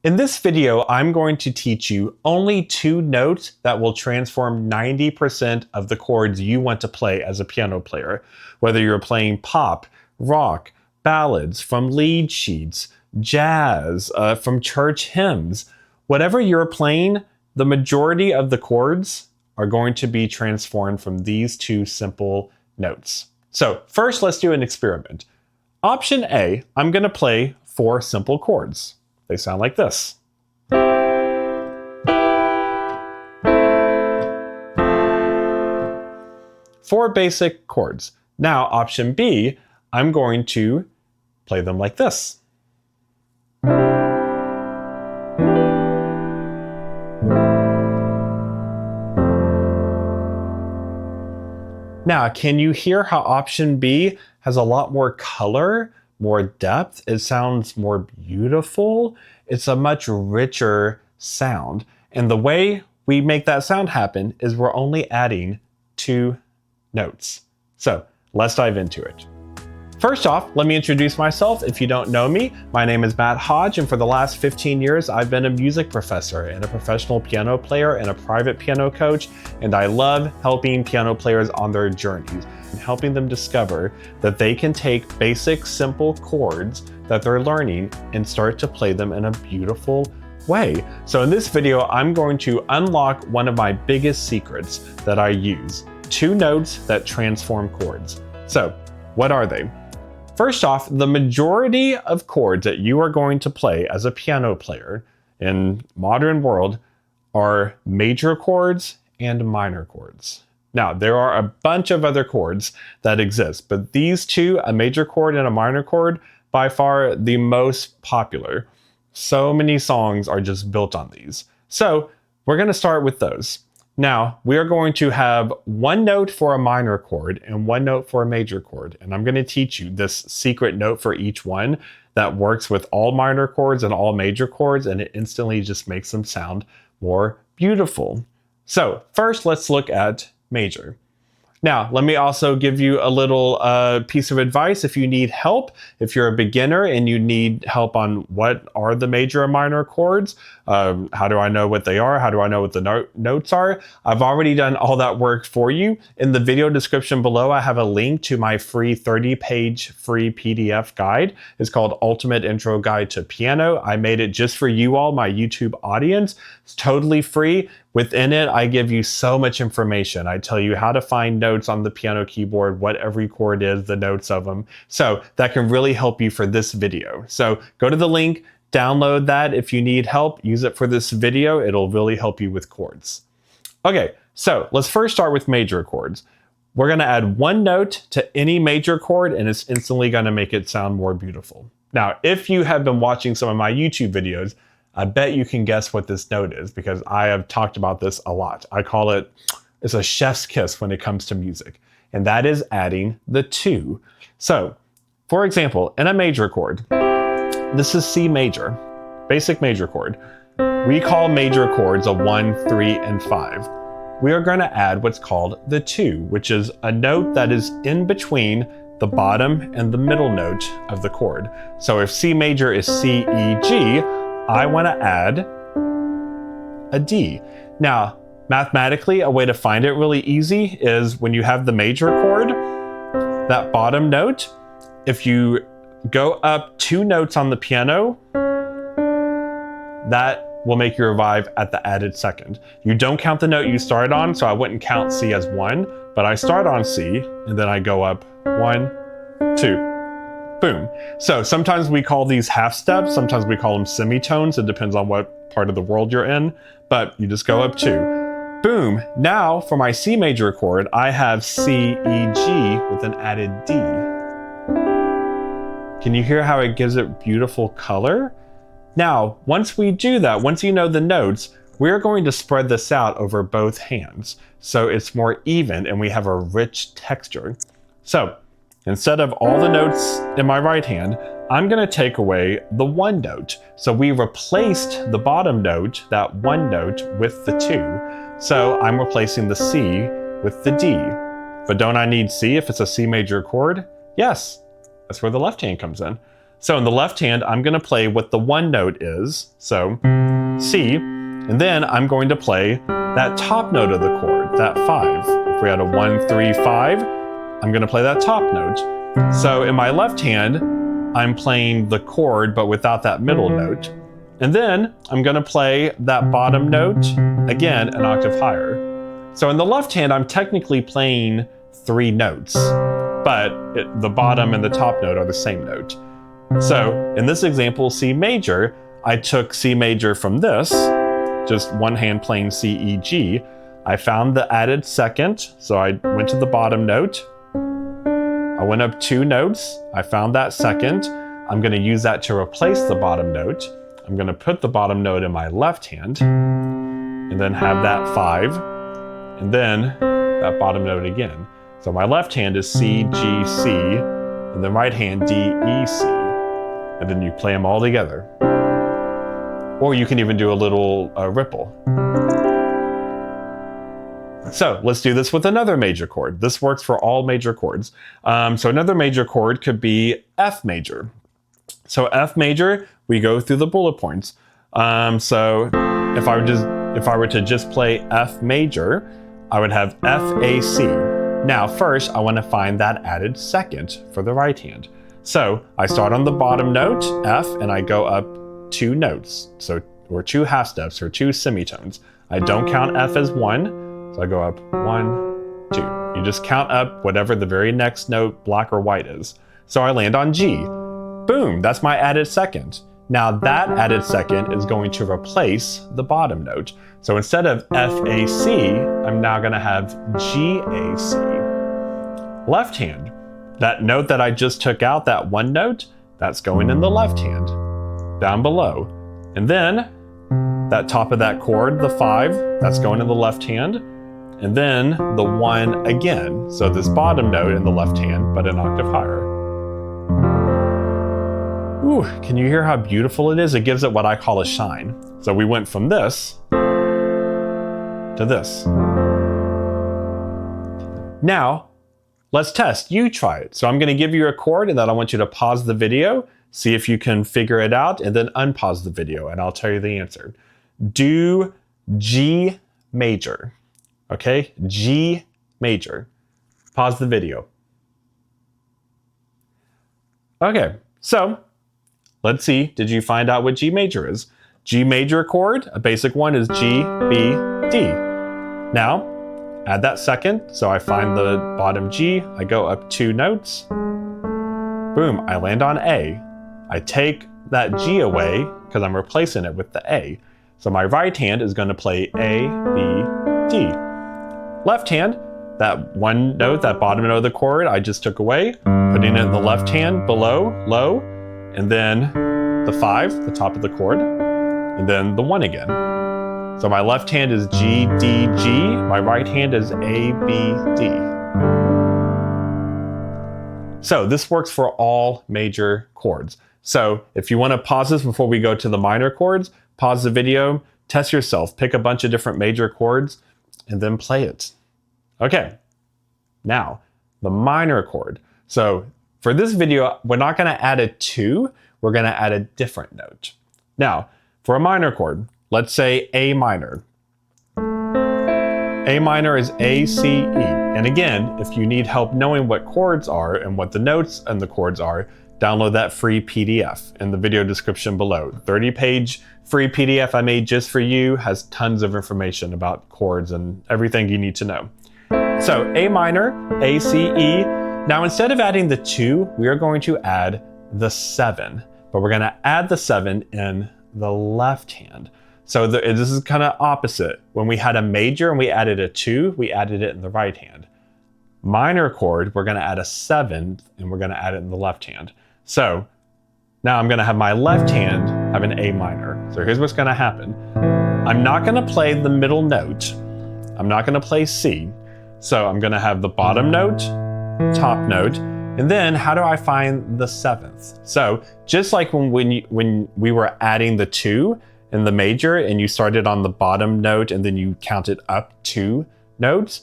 In this video, I'm going to teach you only 2 notes that will transform 90% of the chords you want to play as a piano player. Whether you're playing pop, rock, ballads, from lead sheets, jazz, from church hymns, whatever you're playing, the majority of the chords are going to be transformed from these 2 simple notes. So first, let's do an experiment. Option A, I'm going to play 4 simple chords. They sound like this. 4 basic chords. Now, option B, I'm going to play them like this. Now, can you hear how option B has a lot more color, more depth? It sounds more beautiful. It's a much richer sound. And the way we make that sound happen is we're only adding 2 notes. So let's dive into it. First off, let me introduce myself. If you don't know me, my name is Matt Hodge, and for the last 15 years, I've been a music professor and a professional piano player and a private piano coach, and I love helping piano players on their journeys and helping them discover that they can take basic, simple chords that they're learning and start to play them in a beautiful way. So in this video, I'm going to unlock one of my biggest secrets that I use, 2 notes that transform chords. So what are they? First off, the majority of chords that you are going to play as a piano player in modern world are major chords and minor chords. Now, there are a bunch of other chords that exist, but these 2, a major chord and a minor chord, by far the most popular. So many songs are just built on these. So we're going to start with those. Now, we are going to have 1 note for a minor chord and 1 note for a major chord. And I'm going to teach you this secret note for each one that works with all minor chords and all major chords, and it instantly just makes them sound more beautiful. So first, let's look at major. Now, let me also give you a little piece of advice if you need help. If you're a beginner and you need help on what are the major and minor chords, how do I know what they are? How do I know what the notes are? I've already done all that work for you. In the video description below, I have a link to my free 30-page free PDF guide. It's called Ultimate Intro Guide to Piano. I made it just for you all, my YouTube audience. It's totally free. Within it, I give you so much information. I tell you how to find notes on the piano keyboard, what every chord is, the notes of them. So that can really help you for this video. So go to the link, download that. If you need help, use it for this video. It'll really help you with chords. Okay, so let's first start with major chords. We're going to add 1 note to any major chord, and it's instantly going to make it sound more beautiful. Now, if you have been watching some of my YouTube videos, I bet you can guess what this note is because I have talked about this a lot. I call it, it's a chef's kiss when it comes to music, and that is adding the 2. So, for example, in a major chord, this is C major, basic major chord. We call major chords a 1, 3, and 5. We are going to add what's called the 2, which is a note that is in between the bottom and the middle note of the chord. So if C major is C, E, G, I want to add a D. Now, mathematically, a way to find it really easy is when you have the major chord, that bottom note, if you go up 2 notes on the piano, that will make you arrive at the added second. You don't count the note you started on, so I wouldn't count C as 1, but I start on C, and then I go up 1, 2. Boom. So sometimes we call these half steps, sometimes we call them semitones. It depends on what part of the world you're in, but you just go up 2. Boom. Now for my C major chord, I have C, E, G with an added D. Can you hear how it gives it beautiful color? Now, once we do that, once you know the notes, we're going to spread this out over both hands so it's more even and we have a rich texture. So instead of all the notes in my right hand, I'm going to take away the 1 note. So we replaced the bottom note, that 1 note, with the 2. So I'm replacing the C with the D. But don't I need C if it's a C major chord? Yes, that's where the left hand comes in. So in the left hand, I'm going to play what the one note is, so C, and then I'm going to play that top note of the chord, that 5. If we had a 1, 3, 5, I'm going to play that top note. So in my left hand, I'm playing the chord but without that middle note. And then I'm going to play that bottom note, again, an octave higher. So in the left hand, I'm technically playing 3 notes, but the bottom and the top note are the same note. So in this example, C major, I took C major from this, just one hand playing C, E, G. I found the added second, so I went to the bottom note. I went up 2 notes. I found that second. I'm going to use that to replace the bottom note. I'm going to put the bottom note in my left hand and then have that 5 and then that bottom note again. So my left hand is C, G, C, and the right hand D, E, C. And then you play them all together. Or you can even do a little ripple. So let's do this with another major chord. This works for all major chords. So another major chord could be F major. So F major, we go through the bullet points. So if I were to just play F major, I would have F, A, C. Now first, I want to find that added second for the right hand. So I start on the bottom note, F, and I go up 2 notes. Or 2 half steps or 2 semitones. I don't count F as 1, so I go up 1, 2. You just count up whatever the very next note, black or white, is. So I land on G. Boom, that's my added second. Now that added second is going to replace the bottom note. So instead of F, A, C, I'm now going to have G, A, C. Left hand. That note that I just took out, that one note, that's going in the left hand, down below. And then that top of that chord, the 5, that's going in the left hand. And then the 1 again. So this bottom note in the left hand, but an octave higher. Ooh, can you hear how beautiful it is? It gives it what I call a shine. So we went from this to this. Now, let's test. You try it. So I'm going to give you a chord and then I want you to pause the video, see if you can figure it out, and then unpause the video and I'll tell you the answer. Do G major. Okay? G major. Pause the video. Okay, so let's see. Did you find out what G major is? G major chord, a basic one, is G, B, D. Now, add that second, so I find the bottom G, I go up 2 notes, boom, I land on A. I take that G away, because I'm replacing it with the A. So my right hand is going to play A, B, D. Left hand, that one note, that bottom note of the chord I just took away, putting it in the left hand below, low, and then the 5, the top of the chord, and then the 1 again. So my left hand is G, D, G. My right hand is A, B, D. So this works for all major chords. So if you want to pause this before we go to the minor chords, pause the video, test yourself, pick a bunch of different major chords, and then play it. Okay, now the minor chord. So for this video, we're not going to add a 2, we're going to add a different note. Now, for a minor chord, let's say A minor. A minor is A, C, E. And again, if you need help knowing what chords are and what the notes and the chords are, download that free PDF in the video description below. 30-page free PDF I made just for you, has tons of information about chords and everything you need to know. So A minor, A, C, E. Now instead of adding the 2, we are going to add the 7, but we're going to add the 7 in the left hand. So this is kind of opposite. When we had a major and we added a 2, we added it in the right hand. Minor chord, we're going to add a 7 and we're going to add it in the left hand. So now I'm going to have my left hand have an A minor. So here's what's going to happen. I'm not going to play the middle note. I'm not going to play C. So I'm going to have the bottom note, top note, and then how do I find the 7th? So just like when we were adding the 2 in the major and you started on the bottom note and then you counted up 2 notes,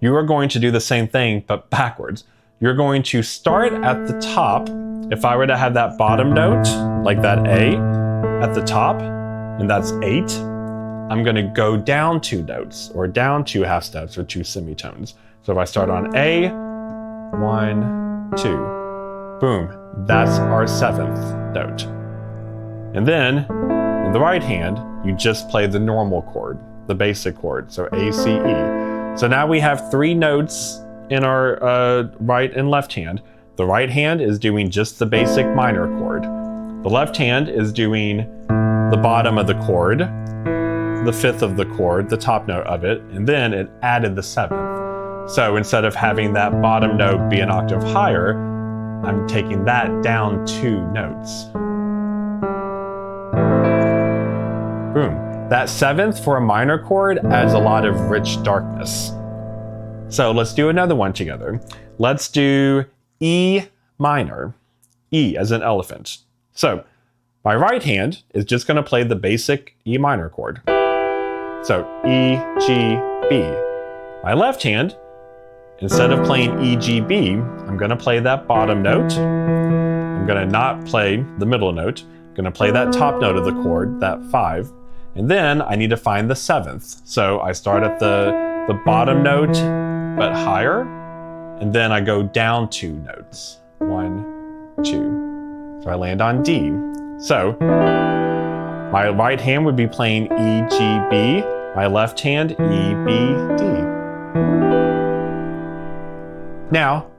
you are going to do the same thing but backwards. You're going to start at the top if I were to have that bottom note, like that A at the top, and that's 8, I'm gonna go down 2 notes, or down 2 half steps, or 2 semitones. So if I start on A, 1, 2, boom, that's our 7th note. And then, in the right hand, you just play the normal chord, the basic chord, so A, C, E. So now we have 3 notes in our right and left hand. The right hand is doing just the basic minor chord. The left hand is doing the bottom of the chord, the 5th of the chord, the top note of it, and then it added the 7th. So instead of having that bottom note be an octave higher, I'm taking that down 2 notes. Boom. That 7th for a minor chord adds a lot of rich darkness. So let's do another one together. Let's do E minor. E as in elephant. So my right hand is just going to play the basic E minor chord. So E, G, B. My left hand, instead of playing E, G, B, I'm going to play that bottom note. I'm going to not play the middle note. I'm going to play that top note of the chord, that 5. And then I need to find the 7th. So I start at the bottom note, but higher. And then I go down 2 notes. 1, 2. So I land on D. So my right hand would be playing E, G, B. My left hand, E, B, D. Now,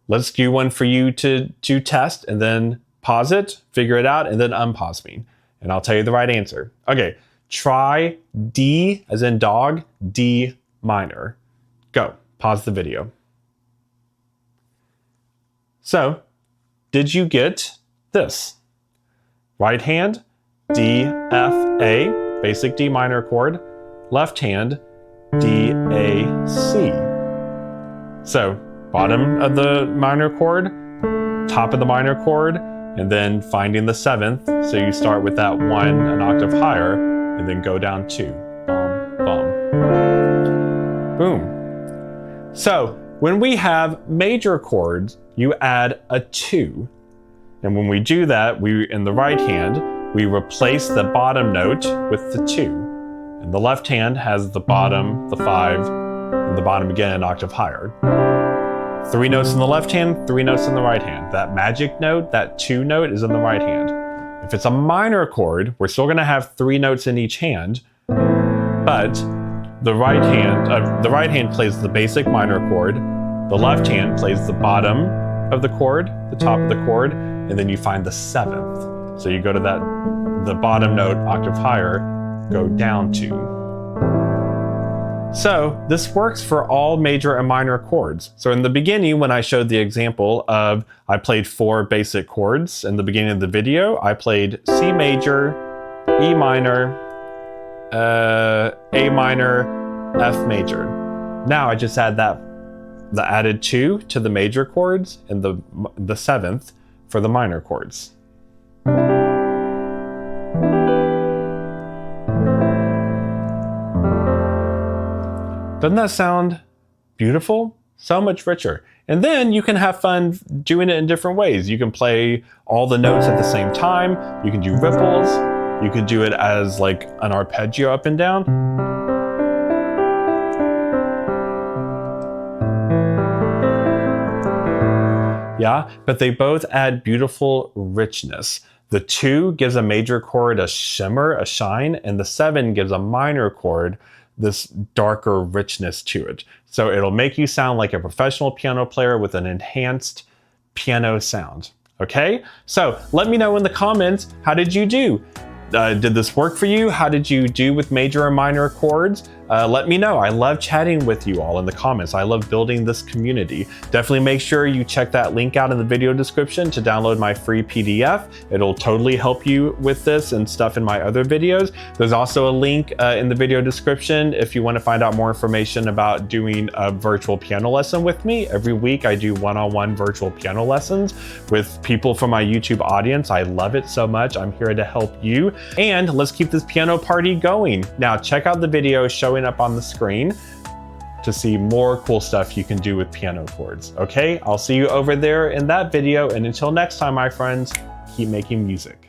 let's do one for you to test, and then pause it, figure it out, and then unpause me. And I'll tell you the right answer. Okay, try D as in dog, D minor. Go, pause the video. So, did you get this? Right hand, D, F, A, basic D minor chord. Left hand, D, A, C. So, bottom of the minor chord, top of the minor chord, and then finding the 7th. So you start with that 1 an octave higher, and then go down 2. Bum, bum. Boom. So, when we have major chords, you add a 2. And when we do that, in the right hand, we replace the bottom note with the 2. And the left hand has the bottom, the 5, and the bottom again an octave higher. 3 notes in the left hand, 3 notes in the right hand. That magic note, that 2 note, is in the right hand. If it's a minor chord, we're still going to have 3 notes in each hand, but the right hand plays the basic minor chord, the left hand plays the bottom of the chord, the top of the chord, and then you find the 7th. So you go to the bottom note octave higher, go down 2. So this works for all major and minor chords. So in the beginning, when I showed the example of I played 4 basic chords in the beginning of the video, I played C major, E minor, A minor, F major. Now I just add the added 2 to the major chords and the 7th for the minor chords. Doesn't that sound beautiful? So much richer. And then you can have fun doing it in different ways. You can play all the notes at the same time. You can do ripples. You can do it as like an arpeggio up and down. Yeah, but they both add beautiful richness. The 2 gives a major chord a shimmer, a shine, and the 7 gives a minor chord this darker richness to it. So it'll make you sound like a professional piano player with an enhanced piano sound. Okay? So let me know in the comments, how did you do? Did this work for you? How did you do with major and minor chords? Let me know. I love chatting with you all in the comments. I love building this community. Definitely make sure you check that link out in the video description to download my free PDF. It'll totally help you with this and stuff in my other videos. There's also a link in the video description if you want to find out more information about doing a virtual piano lesson with me. Every week I do one-on-one virtual piano lessons with people from my YouTube audience. I love it so much. I'm here to help you. And let's keep this piano party going. Now check out the video showing up on the screen to to see more cool stuff you can do with piano chords. Okay, I'll see you over there in that video, and until next time, my friends, keep making music.